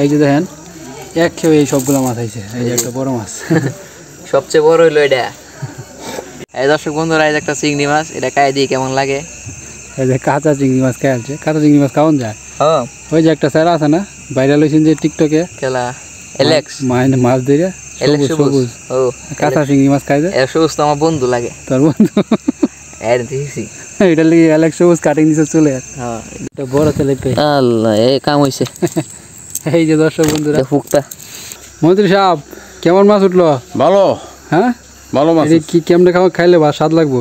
এই যে দেখেন এক খেয়ে এই সবগুলো মাছ আইছে। এই যে একটা বড় মাছ সবচেয়ে বড় হইলো এটা। এই দর্শক বন্ধুরা, এই যে একটা চিংড়ি মাছ, এটা খাই দিয়ে কেমন লাগে? এই যে কাঁচা চিংড়ি মাছ খাই আছে। কাঁচা চিংড়ি মাছ খাওয়ান যায়। হ্যাঁ, ওই যে একটা স্যার আছে না ভাইরাল হয়েছেন যে টিকটকে খেলা এলেক্স মাইনে মাছ ধরে এলেক্স সবুজ ও কাঁচা চিংড়ি মাছ খাই যায়। সবুজ তো আমার বন্ধু লাগে, তোর বন্ধু দেখছি এটা লিগে অ্যালেক্স সবুজ কাটিং দিছে চলে। হ্যাঁ, এটা বড় তেলে পে আল্লাহ এই কাম হইছে। এই যে দর্শক বন্ধুরা, ফুকটা মন্ত্রী সাহেব কেমন মাছ উঠলো? ভালো। হ্যাঁ ভালো মাছ। কি কেমনে খাইলে বা স্বাদ লাগবো?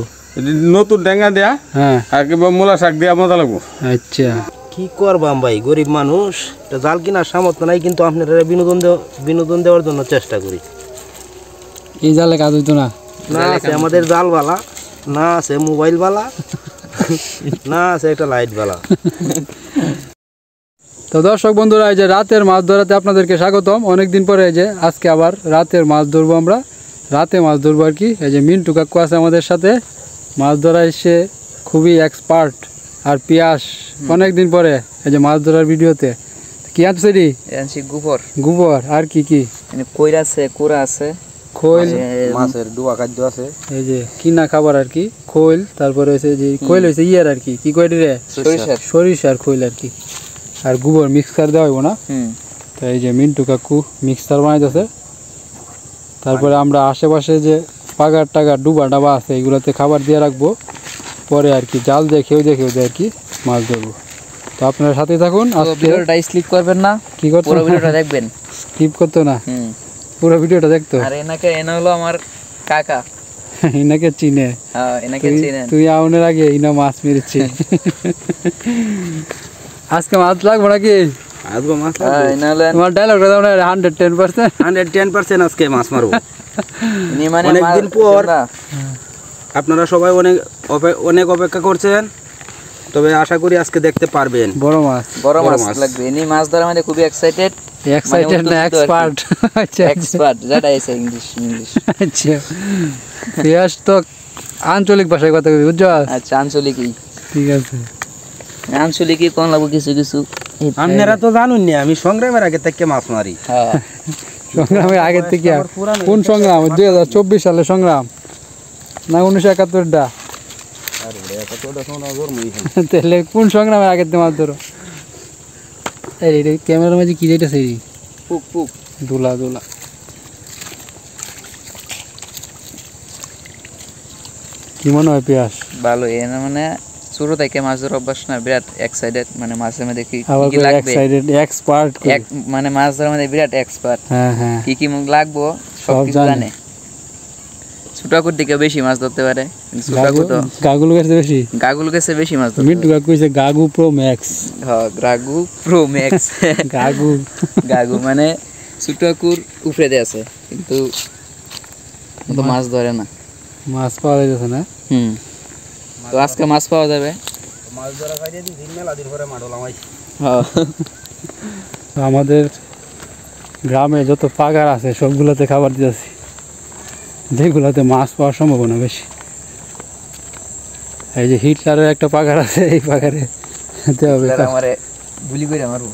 নতুন ডেঙ্গা দেয়া, হ্যাঁ, আর কিংবা মূলা শাক দেওয়া মজা লাগবো। আচ্ছা কি করবাম ভাই, গরিব মানুষ, জাল কিনার সামর্থ্য নাই, কিন্তু আপনারা বিনোদন দেওয়ার জন্য চেষ্টা করি। এই জালে কাজ হইতো না? না আছে আমাদের জালওয়ালা, না আছে মোবাইলওয়ালা, না আছে একটা লাইটওয়ালা। তো দর্শক বন্ধুরা, এই যে রাতের মাছ ধরাতে আপনাদেরকে স্বাগতম। অনেকদিন পরে এই যে আজকে আবার রাতের মাছ ধরবো আমরা। রাতে মাছ ধরবো আর কি। এই যে মিন্টু কাকু আছে আমাদের সাথে, মাছ ধরা এসে খুবই এক্সপার্ট। আর পিয়াস অনেকদিন পরে এই যে মাছ ধরার ভিডিওতে কি আনছে রে? গোবর আর কি কি কইরা আছে, কুড়া আছে, খোল, মাছের ডুবা খাদ্য আছে, এই যে কিনা খাবার আর কি, খোল, তারপরে হচ্ছে যে খোল হয়েছে ইয়ার আর কি, কি কয়টি রে? সরিষার খোল আর কি, আর গোবর মিক্সার দেওয়া হইব না। তো এই যে মিন্টু কাকু মিক্সার বানাইতেছে। তারপরে আমরা আশেপাশে যে পাগার টাগার ডুবা ডাবা আছে এগুলোতে খাবার দিয়ে রাখবো, পরে আর কি জাল দিয়ে খেয়েও আর কি মাছ ধরবো। তো আপনারা সাথে থাকুন। ভিডিওটা স্কিপ করবেন না, কি করতে পুরো ভিডিওটা দেখবেন। স্কিপ করতো না, পুরো ভিডিওটা দেখতো। আর এনা হলো আমার কাকা, ইনাকে চিনে। হ্যাঁ, এনাকে চিনেন। তুই আউনের আগে ইনা মাছ মেরেছি। আজকে মাছ লাগবো নাকি? আজকে মাছ তোমার ডায়লগটা দাও না, 110%। 110% আজকে মাছ মারবো। মানে অনেকদিন পর আপনারা সবাই অনেক অপেক্ষা করছেন, তবে আশা করি আজকে দেখতে পারবেন। বড় মাছ লাগবে। ইনি মাছ ধরার মধ্যে খুবই এক্সাইটেড না এক্সপার্ট? আচ্ছা এক্সপার্ট, যেটা আছে ইংলিশ। আচ্ছা, পিয়াস তো আঞ্চলিক ভাষায় কথা কবি, বুঝছো? আচ্ছা, আঞ্চলিকই ঠিক আছে, আঞ্চলিকই কোন লাগবো কিছু। আপনারা তো জানুন না, আমি সংগ্রামের আগে থেকে মাছ মারি। হ্যাঁ, সংগ্রামের আগের থেকে? কোন সংগ্রাম? 2024 সালে সংগ্রাম না 1971টা? তাহলে কোন সংগ্রামের আগের থেকে মাছ ধরো? এই ক্যামেরার মাঝে কি যেটা সেই পুক দুলা কি মনে হয় পিয়াস? ভালো। এনা মানে ছোট থেকে মাছ ধরার অভ্যাস না, বিরাট এক্সাইটেড। মানে মাছের মধ্যে কি কি লাগবে, এক্সপার্ট মানে মাছ ধরার মধ্যে বিরাট এক্সপার্ট। হ্যাঁ, কি লাগবো সব কিছু জানে। ছোটাকুর দিকে বেশি মাছ ধরতে পারে, গাগুলো কাছে বেশি মাছ ধরতে। মিন্টু কাকু কইছে গাগু প্রো ম্যাক্স। হ্যাঁ, গাগু প্রো ম্যাক্স। গাগু মানে ছোটাকুর উপরে দিয়ে আছে, কিন্তু মাছ ধরে না। মাছ পাওয়া যাচ্ছে না। তো আজকে মাছ পাওয়া যাবে। মাছ ধরা খাইতে দিন মেলা দিন পরে মাডল আমাই। হ্যাঁ, আমাদের গ্রামে যত পাগার আছে সবগুলোতে খাবার দিতেছি, যেগুলোতে মাছ পাওয়ার সম্ভাবনা বেশি। এই যে হিটলারের একটা পাগার আছে, এই পাগারে যেতে হবে। আমারে গুলি করে মারবো।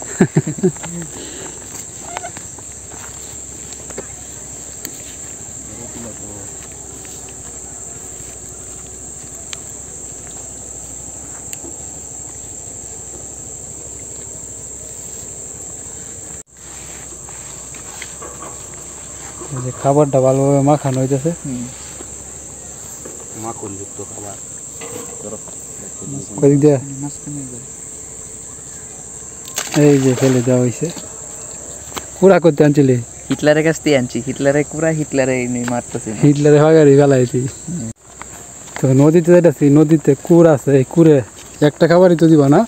খাবারটা ভালোভাবে মাখানো হইতেছে। মাখন যুক্ত খাবার। এই যে ফেলে দেওয়া হয়েছে। কুড়া করতে আনছিলি? হিটলারের কাছ থেকে আনছি। হিটলারে কুড়া, হিটলারে মারতেছি। হিটলারে ভাগারি ফেলাইছি। তো নদীতে যেতেছি, নদীতে কুর আছে, এই কুরে একটা খাবারই তো দিবা না?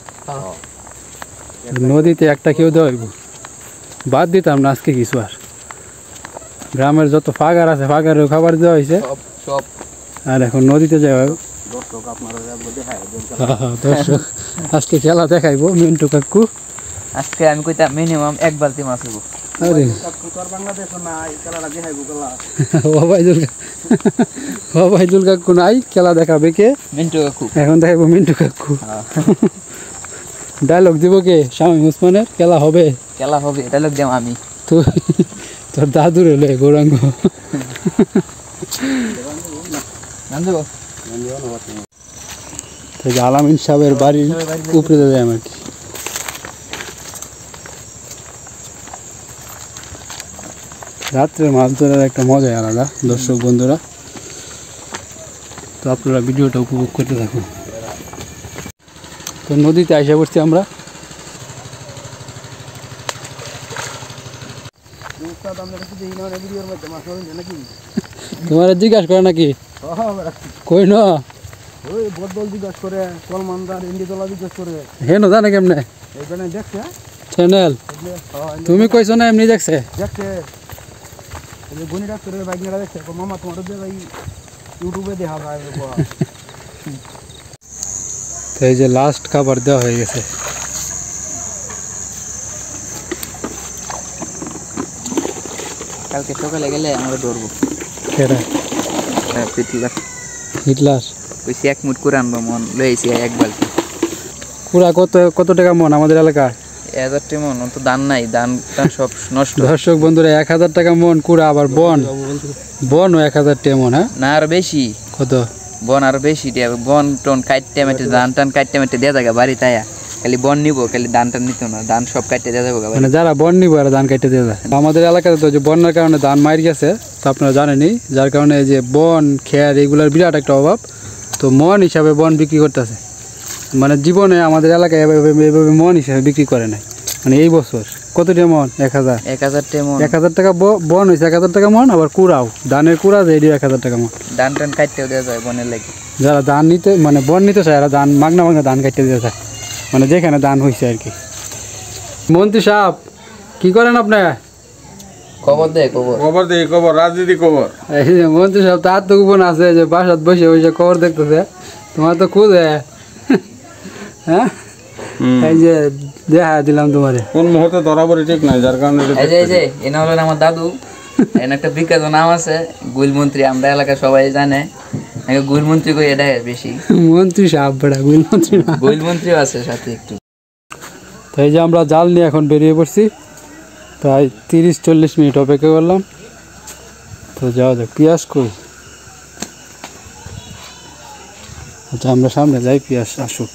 নদীতে একটা কেউ দেওয়া হইব, বাদ দিতাম না আজকে কিছু। আর গ্রামের যত ফাগার আছে ফাগারেও খাবার দেওয়া হয়েছে সব। আর এখন নদীতে যাওয়া। দর্শক আজকে খেলা দেখাইবো মিন্টু কাকু। আজকে আমি কইতাম মিনিমাম 1 বালতি মাছ হইব। আরে ওবাইদুল কাকু নাই, খেলা দেখাবে কে? মিন্টু কাকু। এখন দেখাবো মিন্টু কাকু। ডায়লগ দিব কে? শামীম ওসমানের খেলা হবে। খেলা হবে, ডায়লগ দেব আমি। তুই তোর দাদুর হলে গৌরাঙ্গ। তো আলামিন সাহেবের বাড়ির উপরে যাবে আমার কি। রাত্রে মাছ ধরার একটা মজাই আলাদা দর্শক বন্ধুরা। তো আপনারা ভিডিওটা উপভোগ করতে থাকুন। তো নদীতে আইসা পড়ছি আমরা। তোমার জিজ্ঞাসা করে নাকি? কই না হেন জানে কেমনে চ্যানেল? তুমি কইছো না এমনি দেখছে? এই যে লাস্ট খাবার দেওয়া হয়ে গেছে। কালকে সকালে গেলে আমরা ধরবো। হিটলার কইছি 1 মুঠ করে আনবো, মন লইছি 1 বালতি। কুড়া কত টাকা মন আমাদের এলাকায়? 1000 টাকা মন। তো দান নাই, দান সব নষ্ট। দর্শক বন্ধুরা 1000 টাকা মন কুড়া, আবার বন 1000 টাকা মন। হ্যাঁ না আর বেশি। কত? বন আর বেশি দিয়া, বন টন কাটতে মেটে ধান টান কাটতে মেটে দেওয়া যাবে বাড়ি তাইয়া। খালি বন নিব, খালি ধান টান নিত না, ধান সব কাটতে দেওয়া যাবে। মানে যারা বন নিব আর ধান কাটতে দেওয়া যায়। আমাদের এলাকাতে তো যে বন্যার কারণে ধান মার গেছে, তো আপনারা জানেনই, যার কারণে এই যে বন খেয়ার এগুলোর বিরাট একটা অভাব। তো মন হিসাবে বন বিক্রি করতেছে, মানে জীবনে আমাদের এলাকায় এভাবে মন হিসাবে বিক্রি করে নাই। মানে এই বছর কত টাকা মন? 1000 টাকা মন। 1000 টাকা বন হয়েছে, 1000 টাকা মন। আবার কুড়াও, ধানের কুড়া যে 1000 টাকা মন। ধান টান কাটতেও দেওয়া যায় বনের লাগে। যারা ধান নিতে মানে বন নিতে চায়, এরা ধান মাগনা ধান কাটতে দেওয়া যায়, মানে যেখানে ধান হয়েছে আর কি। মন্ত্রী সাহেব কি করেন আপনি? খবর দেয়, খবর রাজনীতি খবর। এই যে মন্ত্রী সাহেব তার তো গোপন আছে, যে বাসাত বসে বসে খবর দেখতেছে। তোমার তো খুঁজে, হ্যাঁ এই যে দেখা দিলাম তোমারে। কোন মুহূর্তে ধরা পড়ে ঠিক নাই, যার কারণে এই যে এনা হলেন আমার দাদু। এর একটা বিখ্যাত নাম আছে গুইল মন্ত্রী, আমরা এলাকার সবাই জানে। গুইল মন্ত্রী কই এটা বেশি। মন্ত্রী সাহেব বড়া গুইল মন্ত্রী না, গুইল মন্ত্রীও আছে সাথে একটু। তো এই যে আমরা জাল নিয়ে এখন বেরিয়ে পড়ছি, প্রায় 30-40 মিনিট অপেক্ষা করলাম। তো যাওয়া যাক। পিয়াস কই? আচ্ছা আমরা সামনে যাই, পিয়াস আসুক।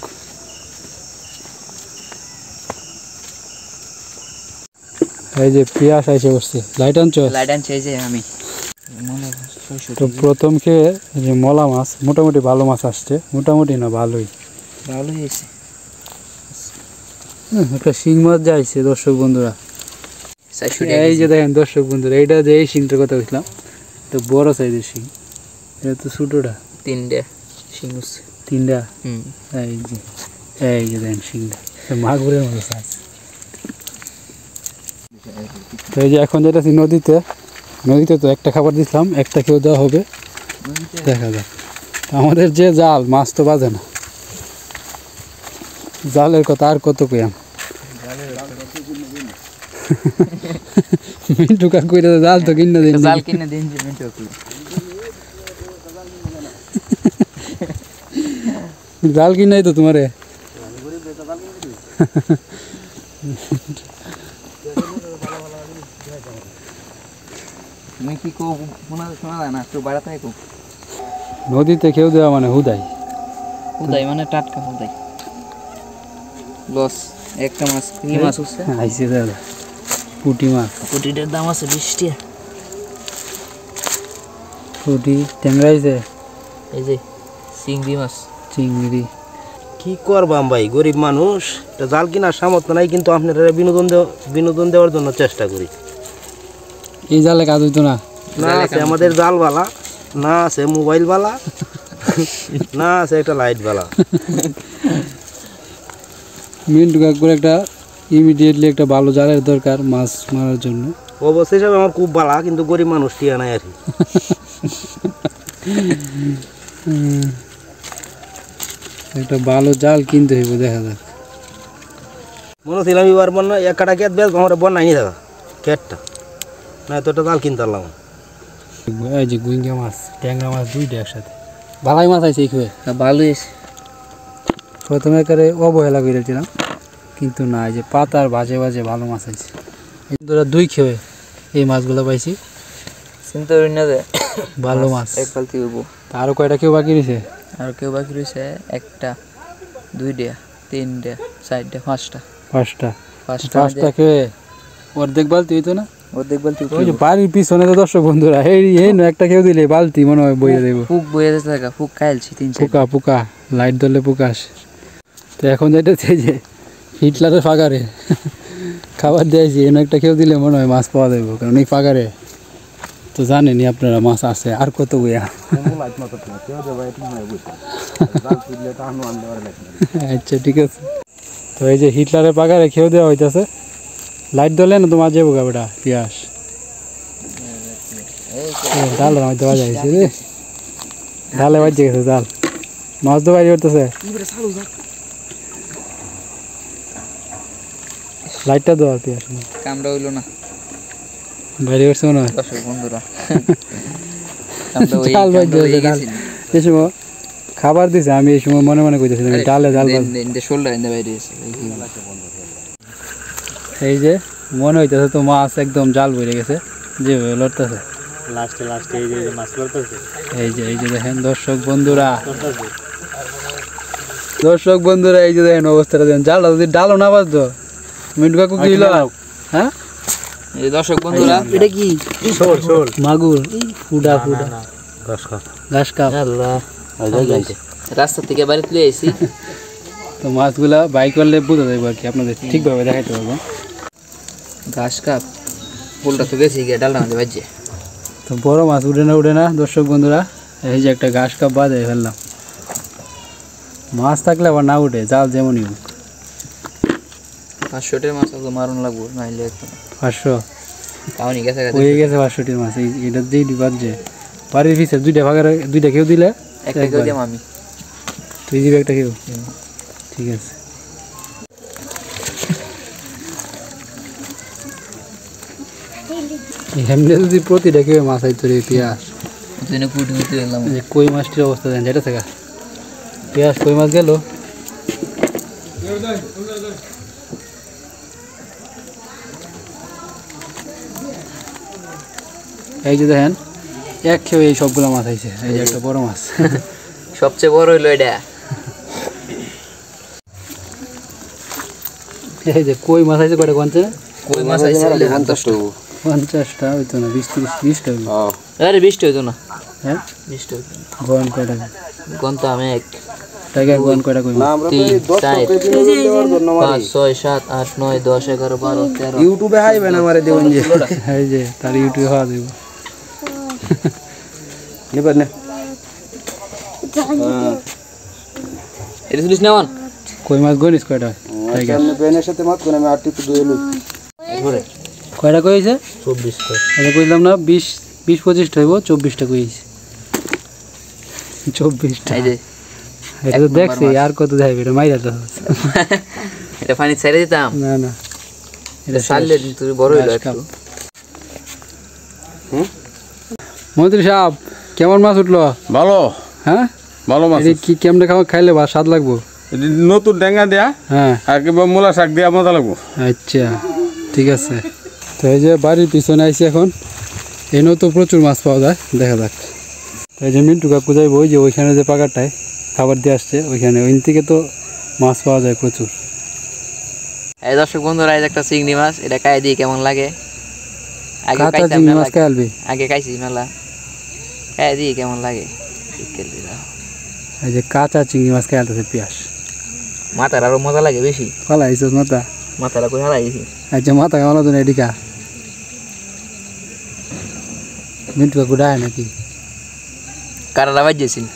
এই যে পিয়াস এসে বসছে। লাইট আনছো? লাইট আনছে এই যে আমি। তো প্রথম খেয়ে যে মলা মাছ, মোটামুটি ভালো মাছ আসছে। মোটামুটি না, ভালোই হয়েছে। একটা শিং মাছ যাইছে দর্শক বন্ধুরা। এই যে দেখেন দর্শক বন্ধুরা, এইটা যে এই শিংটার কথা বলছিলাম, তো বড় সাইজের শিং। এটা তো ছোটটা। 3টা শিং হচ্ছে। 3টা? এই যে দেখেন শিংটা মাগুরের মতো সাইজ। তো এই যে এখন যেতেছি নদীতে। নদীতে তো একটা খাবার দিছিলাম, একটা খেয়েও দেওয়া হবে, দেখা যাক। আমাদের যে জাল, মাছ তো বাজে না। জালের কথা আর কত কইয়াম। মিন্টু কাকু জাল তো কিনে দিন, জাল কিনে দিন যে মিন্টু কাকু। জাল কিনাই তো তোমারে। তুমি কি কো শোনা যায় না, একটু বাড়াতে কো। নদীতে খেয়েও দেওয়া মানে হুদাই। হুদাই মানে টাটকা হুদাই। লস একটা মাছ কি মাছ হচ্ছে? আইছে দাদা পুঁটি মাছ। পুঁটিটার দাম আছে 20 টাকা। পুঁটি ট্যাংরা আইছে। এই যে চিংড়ি মাছ। চিংড়ি কি করবাম ভাই, গরিব মানুষ, এটা জাল কিনার সামর্থ্য নাই, কিন্তু আপনারা বিনোদন দেওয়ার জন্য চেষ্টা করি। এই জালে কাজ হইতো না। না আছে আমাদের জালওয়ালা, না আছে মোবাইলওয়ালা, না আছে একটা লাইটওয়ালা। মিন্টু কাকুর একটা ইমিডিয়েটলি একটা ভালো জালের দরকার মাছ মারার জন্য। অবশ্যই হিসাবে আমার খুব ভালো, কিন্তু গরিব মানুষ টিয়া নাই আর কি। একটা ভালো জাল কিনতে হইব, দেখা যাক। মনে ছিলাম এবার বন্যা এক কাটা কেট বেশ আমার বন্যা নিয়ে থাকা কেটটা, না তো একটা জাল কিনতে পারলাম। এই যে গুইঙ্গা মাছ, ট্যাংরা মাছ দুইটা একসাথে। ভালাই মাছ আছে এই খুঁয়ে। ভালোই আছে। প্রথমে একেবারে অবহেলা করেছিলাম, কিন্তু না, এই যে পাতার বাজে বাজে ভালো মাছ আছে। বন্ধুরা দুই খেয়ে এই মাছগুলো পাইছি, চিন্তা করি না যে ভালো মাছ। এক বালতি হইব। আরো কয়টা কেউ বাকি রয়েছে? আর কেউ বাকি রয়েছে একটা, দুইটা, তিনটা, চারটা, পাঁচটা। পাঁচটা খেয়ে অর্ধেক বালতি হইতো না? অর্ধেক বালতি ওই যে বাড়ির পিছনে তো দর্শক বন্ধুরা, এই না একটা কেউ দিলে বালতি মনে হয় বইয়ে দেবো। ফুক বইয়ে যাচ্ছে থাকা, ফুক খাইলছি 3-4। পোকা লাইট ধরলে পোকা আসে। তো এখন যাইতেছে যে হিটলারের ফাঁকারে খাবার দিয়েছি, এনে একটা কেউ দিলে মনে হয় মাছ পাওয়া যাবে, কারণ এই ফাঁকারে তো জানেনি আপনারা মাছ আছে আর কত গুয়া। আচ্ছা ঠিক আছে। তো এই যে হিটলারের পাকারে খেয়েও দেওয়া হইতেছে, লাইট ধরলে না তো মাছ যাবো গাবটা পিয়াস ডাল মাছ দেওয়া যাইছে রে, ডালে বাজে গেছে ডাল, মাছ তো বাইরে করতেছে। লাইটটা দেওয়া পিয়াস কামড়া হইলো না, বাইরে করছে মনে হয়। দর্শক বন্ধুরা এই সময় খাবার দিছে, আমি এই সময় মনে মনে কইতেছিলাম ডালে ডাল এই যে মনে হইতেছে তো মাছ একদম জাল বইরে গেছে যেভাবে লড়তেছে লাস্টে এই যে মাছ লড়তেছে। এই যে দেখেন দর্শক বন্ধুরা এই যে দেখেন অবস্থাটা দেখেন, জালটা যদি ডালও না বাজতো মিন্টু কাকু কি হইলো? হ্যাঁ এই দর্শক বন্ধুরা এটা কি শোল মাগুর ফুডা ঘাস কাপ। রাস্তা থেকে বাড়ি তুলে আইছি। তো মাছগুলা বাই করলে বোঝা যাবে আর কি, আপনাদের ঠিকভাবে দেখাইতে পারবো। ঘাস কাপ ফুলটা তো গেছে গিয়ে ডালটা আমাদের বাজছে। তো বড় মাছ উঠে না দর্শক বন্ধুরা, এই যে একটা ঘাস কাপ বাজে ফেললাম। মাছ থাকলে আবার না উঠে, জাল যেমনই হোক। 500 মাছ তো মারুন লাগবো, নাইলে একদম 500 কাউনি গেছে হয়ে গেছে। 500 মাছ এটা যেই বাজছে বাড়ির পিছে দুইটা কেউ দিলে একটা কেউ দিলাম আমি, তুই দিবি একটা কেউ, ঠিক আছে। এমনি যদি প্রতিটা কেউ মাছ আইতো রে পিয়াস, কই মাছটির অবস্থা দেন যেটা থাকা পিয়াস কই মাছ গেল। এই যে দেখেন এক খেয়ে এই সবগুলো মাছ আইছে, এই যে একটা বড় মাছ সবচেয়ে বড় হইলো এটা। এই যে কই মাছ আইছে কয়টা কোনছে? কই মাছ আইছে 50টা হইতো না, 20-30টা হইতো। আরে 20টা হইতো না। হ্যাঁ 20টা হইতো না। গন কয়টা? গন তো আমি এক টাইগার গন কয়টা কই? 3 4 5 6 7 8 9 10 11 12 13। ইউটিউবে হাইবে না আমারে দেবন যে, এই যে তার ইউটিউবে হওয়া দেব নিবেন না এটা শুনিস না মান কই মাছ গনিস কয়টা? টাইগার সামনে বেনের সাথে মাছ করে আমি আর টিপু দুই লই ঘরে কয়টা কইছে? 24টা। এটা কইলাম না 20-25টা হইব, 24টা কইছে। 24টা এই যে এটা তো দেখছি, আর কত যাইবে এটা মাইরা তো এটা পানি ছেড়ে দিতাম না এটা সারলে তুই বড় হইলো একটু। মন্ত্রী সাহেব কেমন মাছ উঠলো? ভালো হ্যাঁ ভালো মাছ। কি কেমনে খাইলে বা স্বাদ লাগবো? নতুন ডেঙ্গা দেয়া হ্যাঁ আর কিংবা মূলা শাক দেওয়া মজা লাগবো। আচ্ছা ঠিক আছে। তো এই যে বাড়ির পিছনে আইছি এখন, এনেও তো প্রচুর মাছ পাওয়া যায়, দেখা যাক। তো এই যে মিন্টু কাকু যাইব ওই যে ওইখানে যে পাকারটায় খাবার দিয়ে আসছে ওইখানে, ওইখান থেকে তো মাছ পাওয়া যায় প্রচুর। এই দর্শক বন্ধুরা এই একটা চিংড়ি মাছ, এটা খাই দিয়ে কেমন লাগে? আগে কাঁচা খাইতাম চিংড়ি মেলা, মাছ খাই আলবি, আগে খাইছি মেলা, খাই দিয়ে কেমন লাগে? এই যে কাঁচা চিংড়ি মাছ খাই আলতেছে পিয়াস, মাথার আরো মজা লাগে বেশি। ফালা আইসস মাথা? মাথাটা কই হারাইছি। আচ্ছা মাথা খাওয়ানো তো না এদিকা মিন্টু কাকু ডায় নাকি? কারাটা বাজেছিল।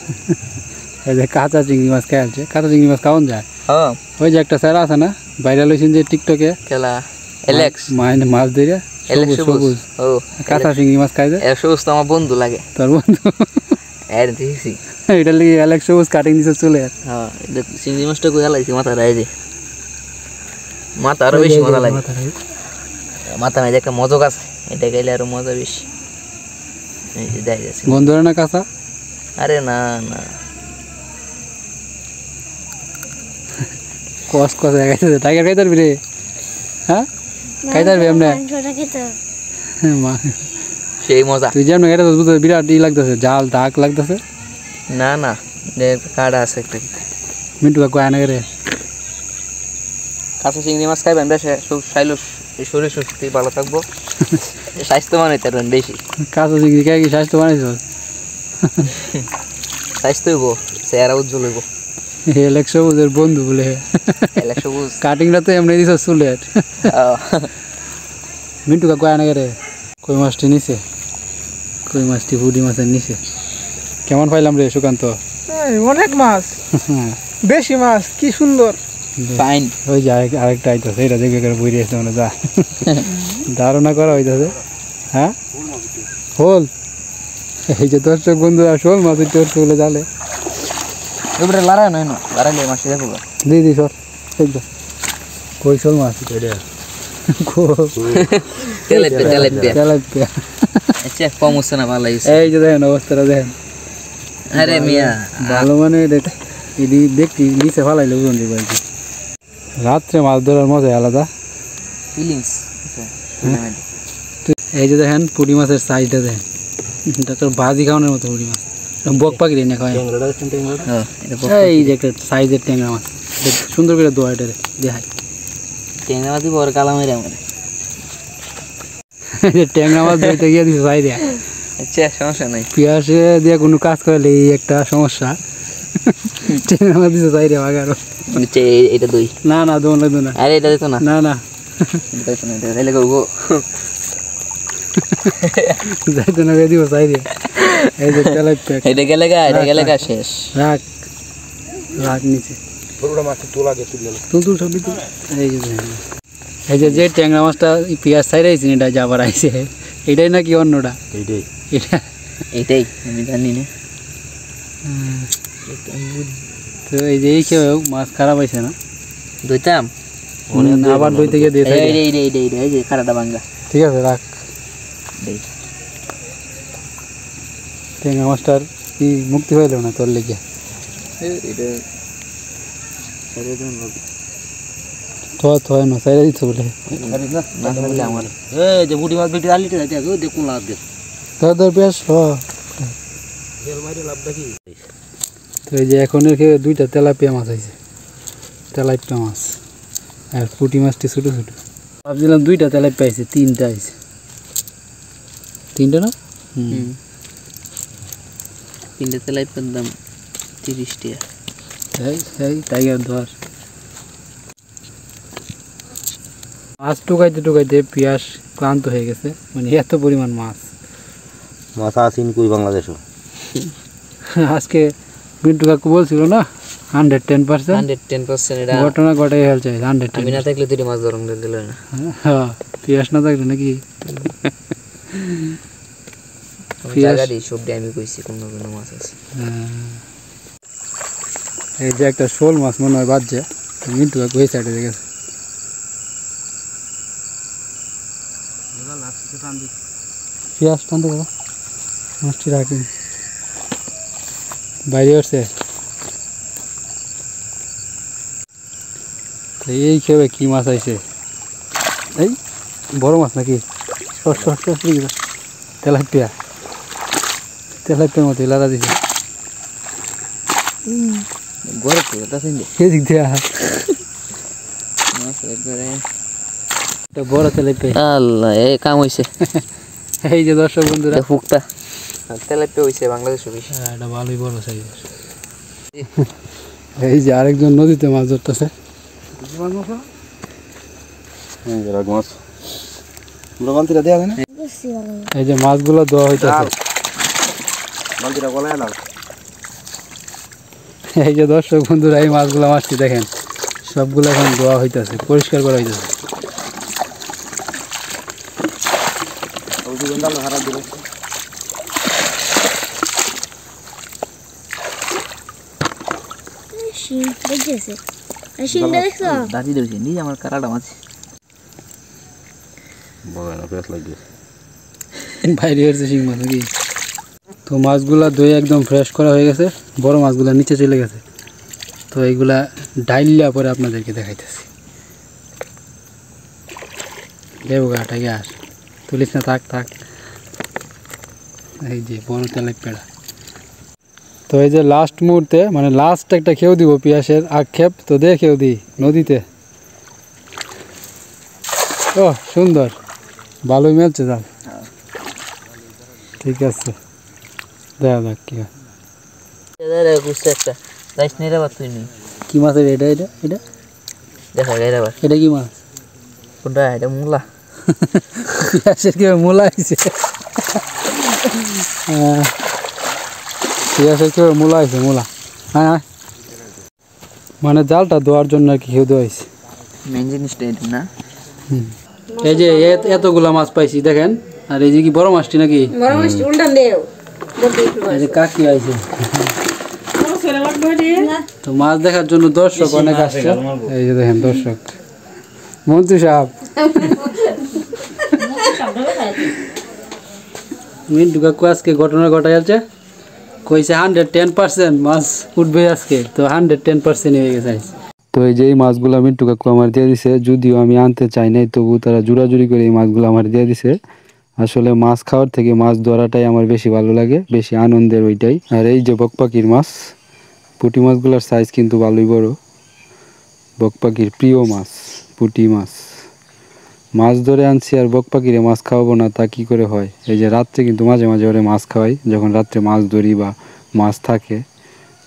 এই যে কাঁচা চিংড়ি মাছ খাই আলছে, কাঁচা চিংড়ি মাছ খাওয়ান যায়? হ্যাঁ ওই যে একটা স্যার আছে না ভাইরাল হয়েছেন যে টিকটকে, খেলা এলেক্স মানে মাছ ধরে এলেক্স সবুজ ও কাঁচা চিংড়ি মাছ খাই যায়। সবুজ তো আমার বন্ধু লাগে, তোর বন্ধু? এর দেখছি এটা লিগে অ্যালেক্স সবুজ কাটিং দিছে চলে। হ্যাঁ এটা চিংড়ি মাছটা কই হারাইছি মাথাটা, এই যে মাথা আরো বেশি মজা লাগে। মাথা নাই একটা মজক আছে, এটা খাইলে আরো মজা বেশি। এই যে দেখ যাচ্ছে গন্ধ না কাঁচা? আরে না না কস কস খাইতেছে টাইগার খাইতে পারবি রে হ্যাঁ খাইতে পারবি এমনি মা সেই মজা তুই যেমন খাইতে বুঝতে বিরাট ই লাগতেছে জাল দাগ লাগতেছে না না কাটা আছে একটা মিন্টু কাকু আয় না রে কাঁচা চিংড়ি মাছ খাইবেন বেশি খাইলে শরীর সুস্থ ভালো থাকবো স্বাস্থ্যবান হইতে পারবেন বেশি কাঁচা চিংড়ি খাই কি স্বাস্থ্য বানাইছ স্বাস্থ্য হইব চেহারা উজ্জ্বল হইব একশো বুঝের বন্ধু বলে একশো বুঝ কাটিংটা তো এমনি দিছ চুলেট মিন্টু কাকু আয় না রে কই মাছটি নিছে কই মাছটি পুঁটি মাছের নিচে কেমন পাইলাম রে সুকান্ত অনেক মাছ বেশি মাছ কি সুন্দর ফাইন ওই যে আরেকটা আইতেছে এটা দেখে করে বই রয়েছে মানে যা ধারণা করা হইতেছে হ্যাঁ হোল এই যে দর্শক বন্ধুরা শোল মাছ চলে জালে এবারে লড়াই নয় না লড়াইলে মাছ দেখো দিদি সর কই শোল মাছ তেলাপিয়া আচ্ছা কম হচ্ছে না ভালো লাগছে এই যে দেখেন অবস্থাটা দেখেন আরে মিয়া ভালো মানে এদি দেখি নিচে ফালাইলে বুঝুন দিব আর কি রাত্রে মাছ ধরার মজা আলাদা ফিলিংস এই যে দেখেন পুঁটি মাছের সাইজটা দেখেন এটা তোর ভাজি খাওয়ানোর মতো পুঁটি মাছ বক পাখি না খাওয়াই এই যে একটা সাইজের ট্যাংরা মাছ সুন্দর করে দোয়া এটা দেখাই ট্যাংরা মাছ বড় কালা মেরে আমার ট্যাংরা মাছ ধরতে গিয়ে দিচ্ছে সাই দেয়া আচ্ছা সমস্যা নাই পেঁয়াজে দিয়ে কোনো কাজ করলে এই একটা সমস্যা ট্যাংরা মাছ দিচ্ছে সাই দেয়া বাগারও এটা দুই না না দোন লাগতো না আরে এটা দিত না না না তাহলে করবো যাইতো না দিব সাই দিয়ে এই যে তেলাই প্যাক এটা গেলে শেষ রাখ রাখ নিচে তুল সবই তুল এই যে ট্যাংরা মাছটা পেঁয়াজ সাই রাইছি এটা যাবার আইছে এটাই নাকি অন্যটা এইটাই আমি জানি না তো এই যে এই কেউ মাছ খারাপ হয়েছে না ধুইতাম আবার দই থেকে দিয়ে এই যে খারাটা ভাঙ্গা ঠিক আছে রাখ ট্যাংরা মাছটার কি মুক্তি হইল না তোর লেগে থয় না সাইডে দিতে বলে আমার যে বুড়ি মাছ বিক্রি আলিতে যাইতে দেখুন লাভ দে তোর বেশ তো এই যে এখন দুইটা তেলাপিয়া মাছ আছে তেলাপিয়া মাছ আর পুঁটি মাছটি ছোটো ছোটো ভাবছিলাম দুইটা তেলাপিয়া আছে তিনটা আছে তিনটা না তিনটে তেলাপিয়ার দাম 30 টাকা এই টাইগার ধর মাছ টুকাইতে টুকাইতে পেঁয়াজ ক্লান্ত হয়ে গেছে মানে এত পরিমাণ মাছ মাছ আসিন কই বাংলাদেশও আজকে মিন্টু কাকু বলছিল না 110% এটা ঘটনা ঘটাই ফেলছে 110 আমি না থাকলে দুটি মাছ ধরন দিল না হ্যাঁ পেঁয়াজ না থাকলে নাকি জায়গা দিই সব আমি কইছি কোন কোন মাছ আছে এই যে একটা শোল মাছ মনে হয় বাজছে মিন্টু কাকু এই সাইডে গেছে পেঁয়াজ টানতে পারো মাছটি রাখুন বাইরে আসছে এই খেয়ে কি মাছ আইছে এই বড় মাছ নাকি তেলাপিয়া তেলাপিয়ার মতো লাদা দিছে গড়ে তো এটা সিন এদিক দিয়া মাছ একবারে এটা বড় তেলাপিয়া আল্লাহ এই কাম হইছে এই যে দর্শক বন্ধুরা ফুকটা তেলাপিয়া হইছে বাংলাদেশে বেশি এটা ভালোই বড় সাইজের এই যে আরেকজন নদীতে মাছ ধরতেছে এই যে মাছগুলো দেওয়া হইতেছে এই যে দর্শক বন্ধুরা এই মাছগুলো মাছটি দেখেন সবগুলো এখন দেওয়া হইতেছে পরিষ্কার করা হইতেছে দাঁড়িয়ে দিয়েছি নিজে আমার কারাটা মাছ বাইরে হচ্ছে শিং মাছ নাকি তো মাছগুলা ধুয়ে একদম ফ্রেশ করা হয়ে গেছে বড় মাছগুলা নিচে চলে গেছে তো এইগুলা ডাইলিয়া পরে আপনাদেরকে দেখাইতেছি। দেবো গাটা গ্যাস তুলিস না, থাক থাক। এই যে বড় তেলের পেড়া। তো এই যে লাস্ট মুহূর্তে মানে লাস্ট একটা খেয়েও দিব পিয়াসের আক্ষেপ, তো দে খেয়েও দিই নদীতে। ও সুন্দর, ভালোই মেলছে জাল। ঠিক আছে, দেখা যাক কি হয়। একটা যাইস নি রে বা তুই নি কি মাছ এটা? এটা এটা দেখা গাই রে বা এটা কি মাছ? কোনটা এটা মুলা পিয়াসের কি মূলা আইছে? পিয়াসের কি মূলা আইছে? মূলা হ্যাঁ, মানে জালটা ধোয়ার জন্য আর কি খেয়ে দেওয়া হয়েছে। মেন জিনিসটা এটা না। এই যে এতগুলা মাছ পাইছি দেখেন। আর এই যে কি বড় মাছটি নাকি? এই যে কাকি আইছে। তো মাছ দেখার জন্য দর্শক অনেক আসছে। এই যে দেখেন দর্শক, মন্ত্রী সাহেব মিন্টু কাকু আজকে ঘটনা ঘটাই আছে, কইছে 110% মাছ উঠবে আজকে। তো 110% হয়ে গেছে। তো এই যে এই মাছগুলো মিন্টু কাকু আমার দিয়ে দিছে, যদিও আমি আনতে চাই নাই, তবু তারা জোরাজুরি করে এই মাছগুলো আমার দিয়ে দিছে। আসলে মাছ খাওয়ার থেকে মাছ ধরাটাই আমার বেশি ভালো লাগে, বেশি আনন্দের ওইটাই। আর এই যে বকপাখির মাছ, পুঁটি মাছগুলোর সাইজ কিন্তু ভালোই বড়। বকপাখির প্রিয় মাছ পুঁটি মাছ। মাছ ধরে আনছি আর বকপাখিরে মাছ খাওয়াবো না তা কি করে হয়? এই যে রাত্রে কিন্তু মাঝে মাঝে ওরে মাছ খাওয়াই, যখন রাত্রে মাছ ধরি বা মাছ থাকে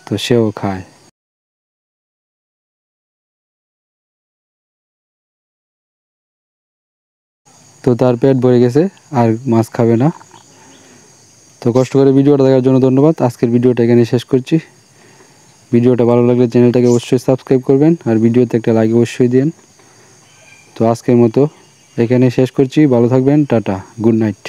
তো সেও খায়। তো তার পেট ভরে গেছে আর মাছ খাবে না। তো কষ্ট করে ভিডিওটা দেখার জন্য ধন্যবাদ। আজকের ভিডিওটা এখানে শেষ করছি। ভিডিওটা ভালো লাগলে চ্যানেলটাকে অবশ্যই সাবস্ক্রাইব করবেন আর ভিডিওতে একটা লাইক অবশ্যই দিন। তো আজকের মতো এখানে শেষ করছি। ভালো থাকবেন, টাটা, গুড নাইট।